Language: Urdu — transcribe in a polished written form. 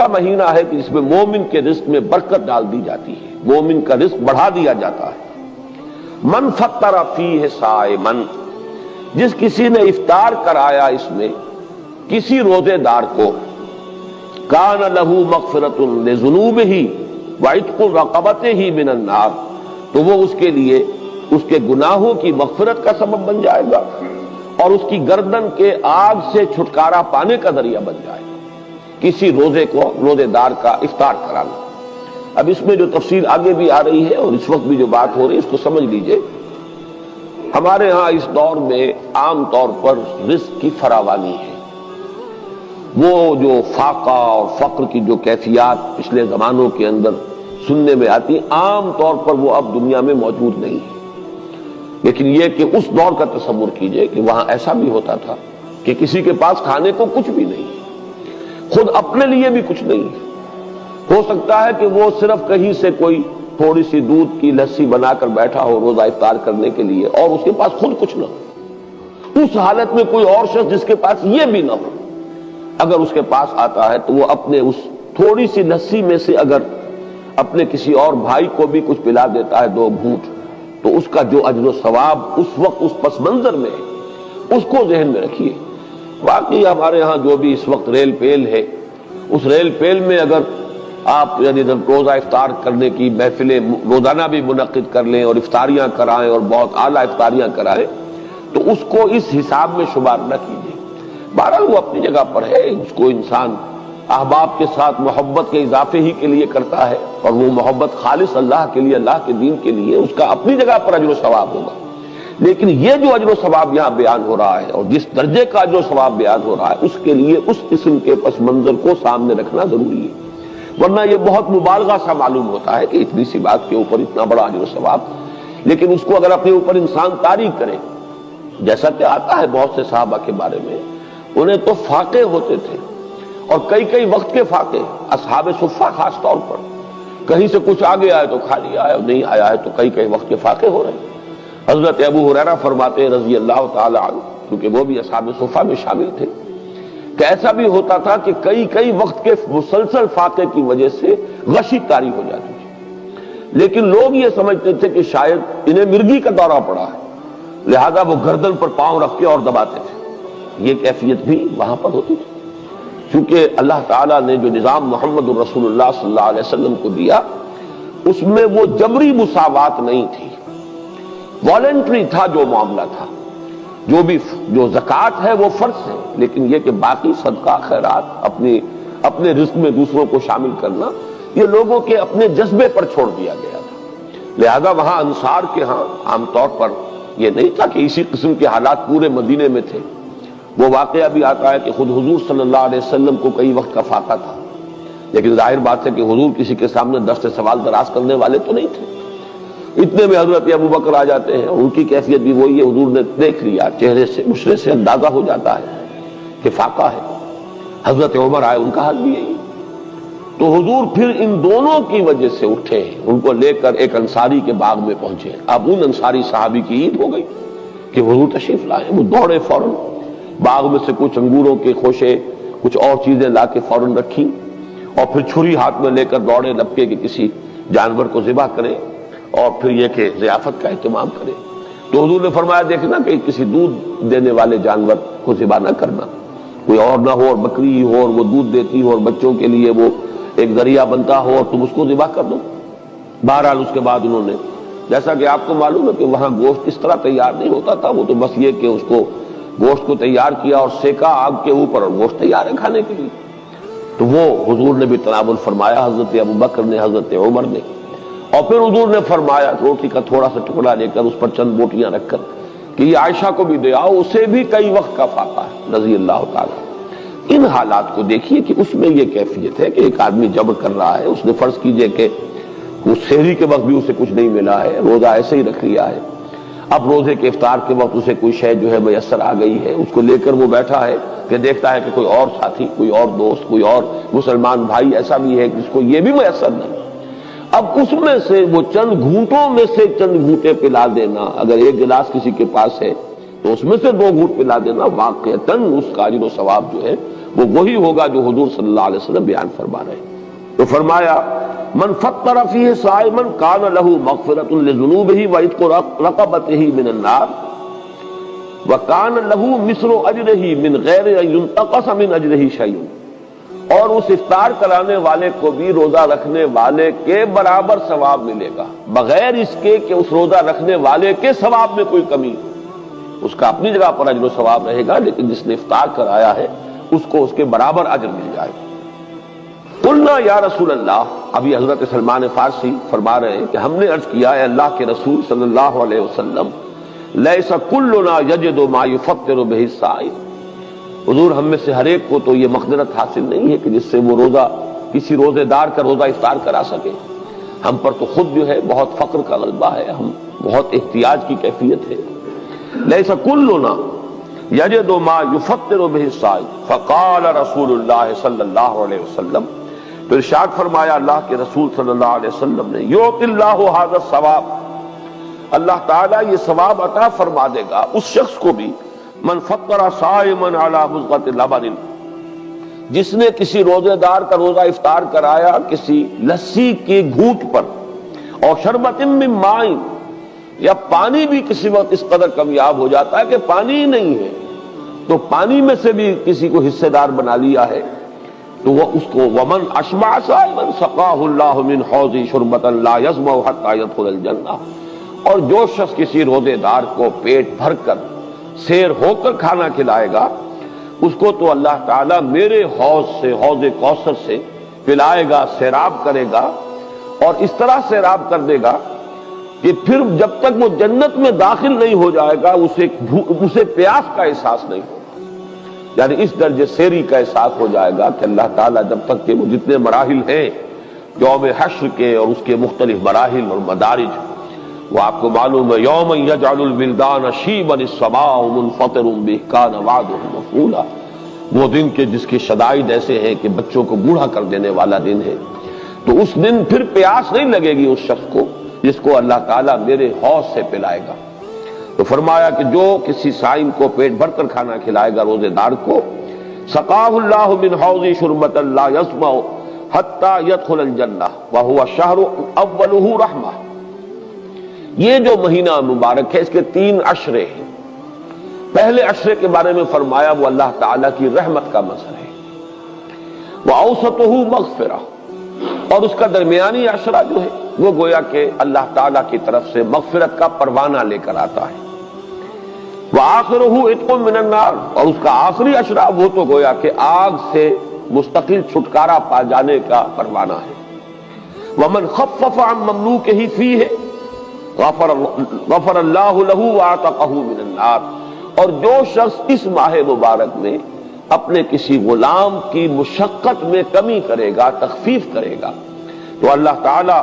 ایسا مہینہ ہے کہ جس میں مومن کے رزق میں برکت ڈال دی جاتی ہے، مومن کا رزق بڑھا دیا جاتا ہے۔ من فطر فیہ صائمن، جس کسی نے افطار کرایا اس میں کسی روزے دار کو، کان لہ مغفرۃ لذنوبہ وعتق رقبتہ من النار، تو وہ اس کے لیے اس کے گناہوں کی مغفرت کا سبب بن جائے گا اور اس کی گردن کے آگ سے چھٹکارا پانے کا ذریعہ بن جائے گا، کسی روزے دار کا افطار کرانا۔ اب اس میں جو تفصیل آگے بھی آ رہی ہے اور اس وقت بھی جو بات ہو رہی ہے اس کو سمجھ لیجئے۔ ہمارے ہاں اس دور میں عام طور پر رزق کی فراوانی ہے، وہ جو فاقہ اور فقر کی جو کیفیات پچھلے زمانوں کے اندر سننے میں آتی، عام طور پر وہ اب دنیا میں موجود نہیں ہے۔ لیکن یہ کہ اس دور کا تصور کیجئے کہ وہاں ایسا بھی ہوتا تھا کہ کسی کے پاس کھانے کو کچھ بھی نہیں ہے، خود اپنے لیے بھی کچھ نہیں ہے، ہو سکتا ہے کہ وہ صرف کہیں سے کوئی تھوڑی سی دودھ کی لسی بنا کر بیٹھا ہو روزہ افطار کرنے کے لیے اور اس کے پاس خود کچھ نہ ہو۔ اس حالت میں کوئی اور شخص جس کے پاس یہ بھی نہ ہو، اگر اس کے پاس آتا ہے تو وہ اپنے اس تھوڑی سی لسی میں سے اگر اپنے کسی اور بھائی کو بھی کچھ پلا دیتا ہے 2 گھونٹ، تو اس کا جو اجر و ثواب اس وقت اس پس منظر میں ہے اس کو ذہن میں رکھیے۔ واقعی ہمارے ہاں جو بھی اس وقت ریل پیل ہے، اس ریل پیل میں اگر آپ یعنی روزہ افطار کرنے کی محفلیں روزانہ بھی منعقد کر لیں اور افطاریاں کرائیں اور بہت اعلیٰ افطاریاں کرائیں تو اس کو اس حساب میں شمار نہ کیجیے۔ بہرحال وہ اپنی جگہ پر ہے، اس کو انسان احباب کے ساتھ محبت کے اضافے ہی کے لیے کرتا ہے اور وہ محبت خالص اللہ کے لیے، اللہ کے دین کے لیے، اس کا اپنی جگہ پر اجر و ثواب ہوگا۔ لیکن یہ جو اجر و ثواب یہاں بیان ہو رہا ہے اور جس درجے کا اجر و ثواب بیان ہو رہا ہے اس کے لیے اس قسم کے پس منظر کو سامنے رکھنا ضروری ہے، ورنہ یہ بہت مبالغہ سا معلوم ہوتا ہے کہ اتنی سی بات کے اوپر اتنا بڑا اجر و ثواب، لیکن اس کو اگر اپنے اوپر انسان طاری کرے، جیسا کہ آتا ہے بہت سے صحابہ کے بارے میں، انہیں تو فاقے ہوتے تھے اور کئی وقت کے فاقے، اصحاب صفہ خاص طور پر، کہیں سے کچھ آگے آئے تو کھا لیا ہے اور نہیں آیا ہے تو کئی وقت کے فاقے ہو رہے ہیں۔ حضرت ابو ہریرہ فرماتے ہیں رضی اللہ تعالی عنہ، کیونکہ وہ بھی اصحاب صفہ میں شامل تھے، کہ ایسا بھی ہوتا تھا کہ کئی وقت کے مسلسل فاقے کی وجہ سے غشی طاری ہو جاتی تھی، لیکن لوگ یہ سمجھتے تھے کہ شاید انہیں مرگی کا دورہ پڑا ہے، لہذا وہ گردن پر پاؤں رکھ کے اور دباتے تھے۔ یہ کیفیت بھی وہاں پر ہوتی تھی، چونکہ اللہ تعالیٰ نے جو نظام محمد الرسول اللہ صلی اللہ علیہ وسلم کو دیا اس میں وہ جبری مساوات نہیں تھی، والنٹری تھا جو معاملہ تھا، جو زکوٰۃ ہے وہ فرض ہے، لیکن یہ کہ باقی صدقہ خیرات اپنے رزق میں دوسروں کو شامل کرنا یہ لوگوں کے اپنے جذبے پر چھوڑ دیا گیا تھا۔ لہذا وہاں انصار کے ہاں عام طور پر یہ نہیں تھا کہ اسی قسم کے حالات پورے مدینے میں تھے۔ وہ واقعہ بھی آتا ہے کہ خود حضور صلی اللہ علیہ وسلم کو کئی وقت کا فاقہ تھا، لیکن ظاہر بات ہے کہ حضور کسی کے سامنے دست سوال دراز کرنے والے تو نہیں تھے۔ اتنے میں حضرت ابو بکر آ جاتے ہیں، ان کی کیفیت بھی وہی ہے، حضور نے دیکھ لیا، چہرے سے مشرے سے اندازہ ہو جاتا ہے کہ فاقہ ہے۔ حضرت عمر آئے، ان کا حال بھی یہی، تو حضور پھر ان دونوں کی وجہ سے اٹھے، ان کو لے کر ایک انصاری کے باغ میں پہنچے۔ اب ان انصاری صحابی کی عید ہو گئی کہ حضور تشریف لائے، وہ دوڑے فوراً باغ میں سے کچھ انگوروں کے خوشے کچھ اور چیزیں لا کے فوراً رکھی اور پھر چھری ہاتھ میں لے کر دوڑے لپکے کہ کسی جانور کو ذبح کرے اور پھر یہ کہ ضیافت کا اہتمام کرے۔ تو حضور نے فرمایا دیکھنا کہ کسی دودھ دینے والے جانور کو ذبح نہ کرنا، کوئی اور نہ ہو اور بکری ہو اور وہ دودھ دیتی ہو اور بچوں کے لیے وہ ایک ذریعہ بنتا ہو اور تم اس کو ذبح کر دو۔ بہرحال اس کے بعد انہوں نے، جیسا کہ آپ کو معلوم ہے کہ وہاں گوشت اس طرح تیار نہیں ہوتا تھا، وہ تو بس یہ کہ اس کو گوشت کو تیار کیا اور سیکا آگ کے اوپر اور گوشت تیار ہے کھانے کے لیے، تو وہ حضور نے بھی تناول فرمایا، حضرت ابو بکر نے، حضرت عمر نے، اور پھر حضور نے فرمایا روٹی کا تھوڑا سا ٹکڑا لے کر اس پر چند بوٹیاں رکھ کر کہ یہ عائشہ کو بھی دے آؤ، اسے بھی کئی وقت کا فاقہ ہے رضی اللہ تعالیٰ۔ ان حالات کو دیکھیے کہ اس میں یہ کیفیت ہے کہ ایک آدمی جبر کر رہا ہے، اس نے فرض کیجئے کہ اس سحری کے وقت بھی اسے کچھ نہیں ملا ہے، روزہ ایسے ہی رکھ لیا ہے، اب روزے کے افطار کے وقت اسے کوئی شے جو ہے میسر آ گئی ہے، اس کو لے کر وہ بیٹھا ہے کہ دیکھتا ہے کہ کوئی اور ساتھی، کوئی اور دوست، کوئی اور مسلمان بھائی ایسا بھی ہے جس کو یہ بھی میسر نہیں، اب اس میں سے وہ چند گھونٹوں میں سے چند گھونٹے پلا دینا، اگر ایک گلاس کسی کے پاس ہے تو اس میں سے 2 گھونٹ پلا دینا، واقعتاً اس کا اجر و ثواب جو ہے وہ وہی ہوگا جو حضور صلی اللہ علیہ وسلم بیان فرما رہے ہیں۔ تو فرمایا من فطر فیہ صائما کان لہ مغفرۃ لذنوبہ وعتق رقبتہ من النار وکان لہ مثل اجرہ من غیر ان ینتقص من اجرہ شیء، اور اس افطار کرانے والے کو بھی روزہ رکھنے والے کے برابر ثواب ملے گا، بغیر اس کے کہ اس روزہ رکھنے والے کے ثواب میں کوئی کمی، اس کا اپنی جگہ پر اجر و ثواب رہے گا، لیکن جس نے افطار کرایا ہے اس کو اس کے برابر اجر مل جائے گا۔ قلنا یا رسول اللہ، ابھی حضرت سلمان فارسی فرما رہے ہیں کہ ہم نے عرض کیا ہے اللہ کے رسول صلی اللہ علیہ وسلم، لیس کلنا یجد ما یفطر بہ الصائم، حضور ہم میں سے ہر ایک کو تو یہ مقدرت حاصل نہیں ہے کہ جس سے وہ روزہ کسی روزے دار کا روزہ افطار کرا سکے، ہم پر تو خود جو ہے بہت فقر کا غلبہ ہے، ہم بہت احتیاج کی کیفیت ہے۔ لیس کلنا یجد ما یفطر بہ الصائم فقال رسول اللہ صلی اللہ علیہ وسلم، تو ارشاد فرمایا اللہ کے رسول صلی اللہ علیہ وسلم نے، یؤتی اللہ ھذا الثواب، اللہ تعالیٰ یہ ثواب عطا فرما دے گا اس شخص کو بھی، من فطر صائما علی مضغۃ لبن، جس نے کسی روزے دار کا روزہ افطار کرایا کسی لسی کے گھونٹ پر، اور شربت من ماء، یا پانی بھی کسی وقت اس قدر کمیاب ہو جاتا ہے کہ پانی ہی نہیں ہے تو پانی میں سے بھی کسی کو حصے دار بنا لیا ہے، تو وہ اس کو ومن اشبع صائما سقاہ اللہ من حوض شربۃ لا یظمأ حتی یدخل الجنہ، اور جو شخص کسی روزے دار کو پیٹ بھر کر سیر ہو کر کھانا کھلائے گا اس کو تو اللہ تعالیٰ میرے حوض سے، حوض کوثر سے پلائے گا، سیراب کرے گا، اور اس طرح سیراب کر دے گا کہ پھر جب تک وہ جنت میں داخل نہیں ہو جائے گا اسے پیاس کا احساس نہیں ہوگا، یعنی اس درجے سیری کا احساس ہو جائے گا کہ اللہ تعالیٰ جب تک کہ وہ جتنے مراحل ہیں یوم حشر کے اور اس کے مختلف مراحل اور مدارج، وہ آپ کو معلوم ہے یوم یجعل الولدان شیبا السماء منفطر به کان وعده مفعولا، وہ دن کے جس کے شدائد ایسے ہیں کہ بچوں کو بوڑھا کر دینے والا دن ہے، تو اس دن پھر پیاس نہیں لگے گی اس شخص کو جس کو اللہ تعالیٰ میرے حوض سے پلائے گا۔ تو فرمایا کہ جو کسی صائم کو پیٹ بھر کر کھانا کھلائے گا روزے دار کو، سقاہ اللہ من حوض شربۃ لا یظمأ حتی یدخل الجنہ وہو شہر اولہ رحمہ، یہ جو مہینہ مبارک ہے اس کے 3 عشرے ہیں۔ پہلے عشرے کے بارے میں فرمایا وہ اللہ تعالیٰ کی رحمت کا مظہر ہے، وأوسطہ مغفرہ، اور اس کا درمیانی عشرہ جو ہے وہ گویا کہ اللہ تعالیٰ کی طرف سے مغفرت کا پروانہ لے کر آتا ہے، وآخرہ عتق من النار، اور اس کا آخری عشرہ وہ تو گویا کہ آگ سے مستقل چھٹکارا پا جانے کا پروانہ ہے۔ ومن خفف عن مملوکہ فیہ غفر اللہ لہ وعتقہ من النار، اور جو شخص اس ماہ مبارک میں اپنے کسی غلام کی مشقت میں کمی کرے گا، تخفیف کرے گا، تو اللہ تعالیٰ